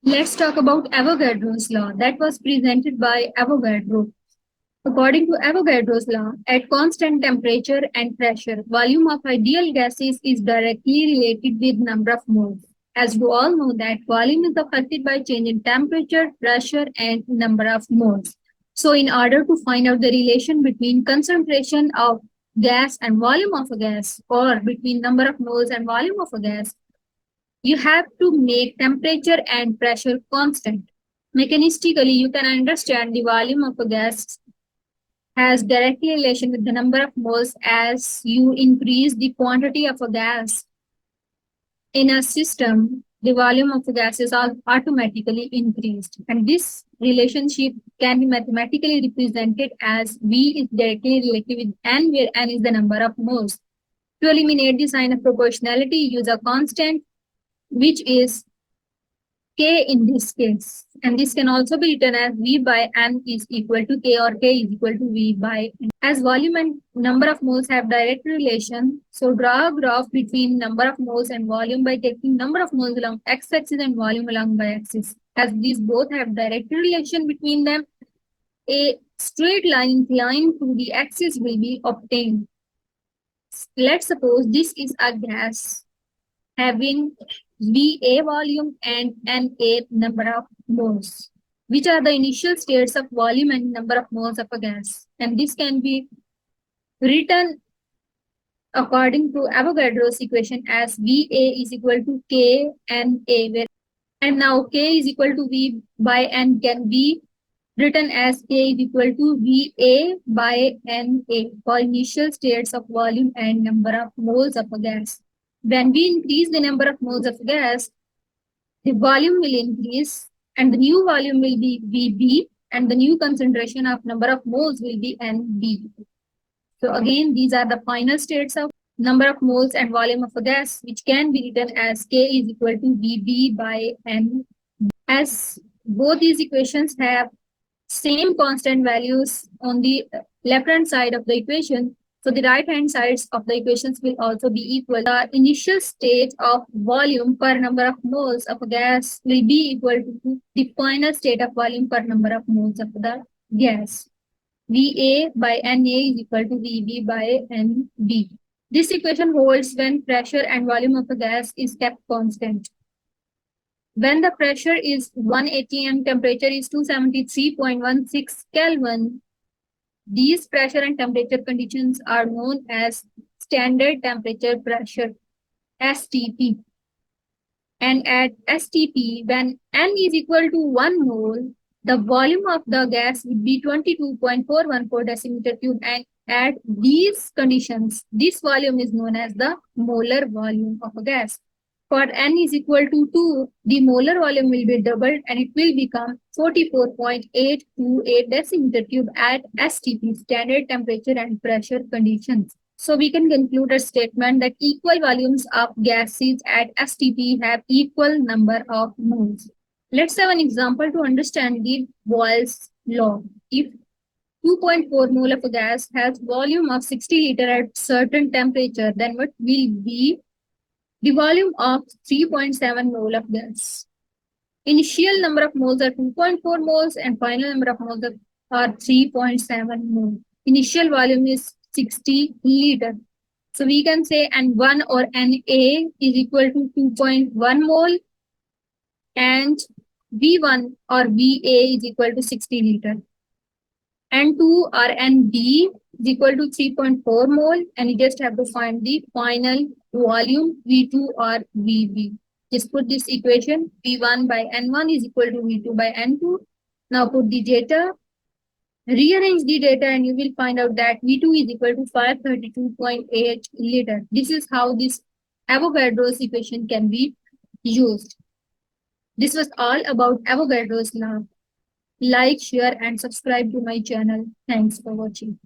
Let's talk about Avogadro's law that was presented by Avogadro. According to Avogadro's law, at constant temperature and pressure, volume of ideal gases is directly related with number of moles. As you all know that volume is affected by change in temperature, pressure, and number of moles. So in order to find out the relation between concentration of gas and volume of a gas, or between number of moles and volume of a gas, you have to make temperature and pressure constant. Mechanistically, you can understand the volume of a gas has direct relation with the number of moles. As you increase the quantity of a gas in a system, the volume of the gas is automatically increased. And this relationship can be mathematically represented as V is directly related with N, where N is the number of moles. To eliminate the sign of proportionality, use a constant which is K in this case. And this can also be written as V by N is equal to K, or K is equal to V by N. As volume and number of moles have direct relation, so draw a graph between number of moles and volume by taking number of moles along x-axis and volume along y-axis. As these both have direct relation between them, a straight line inclined to the axis will be obtained. Let's suppose this is a gas having Va volume and Na number of moles, which are the initial states of volume and number of moles of a gas. And this can be written according to Avogadro's equation as Va is equal to K Na, and now K is equal to V by N can be written as K is equal to Va by Na for initial states of volume and number of moles of a gas. When we increase the number of moles of gas, the volume will increase and the new volume will be Vb, and the new concentration of number of moles will be Nb. So again, these are the final states of number of moles and volume of a gas, which can be written as K is equal to Vb by N. As both these equations have same constant values on the left hand side of the equation, so the right hand sides of the equations will also be equal. The initial state of volume per number of moles of a gas will be equal to the final state of volume per number of moles of the gas. Va by Na is equal to Vb by Nb. This equation holds when pressure and volume of a gas is kept constant. When the pressure is 1 atm, temperature is 273.16 Kelvin, these pressure and temperature conditions are known as standard temperature pressure, STP. And at STP, when N is equal to 1 mole, the volume of the gas would be 22.414 decimeter cube. And at these conditions, this volume is known as the molar volume of a gas. For N is equal to 2, the molar volume will be doubled and it will become 44.828 decimeter cube at STP, standard temperature and pressure conditions. So we can conclude a statement that equal volumes of gases at STP have equal number of moles. Let's have an example to understand the Boyle's law. If 2.4 mole of a gas has volume of 60 liter at certain temperature, then what will be the volume of 3.7 mole of gas? Initial number of moles are 2.4 moles and final number of moles are 3.7 moles. Initial volume is 60 liter. So we can say N1 or Na is equal to 2.1 mole and V1 or Va is equal to 60 liter. N2 or Nb is equal to 3.4 mole, and you just have to find the final volume V2 or Vb. Just put this equation, V1 by N1 is equal to V2 by N2. Now put the data, rearrange the data, and you will find out that V2 is equal to 532.8 liter. This is how this Avogadro's equation can be used. This was all about Avogadro's law. Like, share, and subscribe to my channel. Thanks for watching.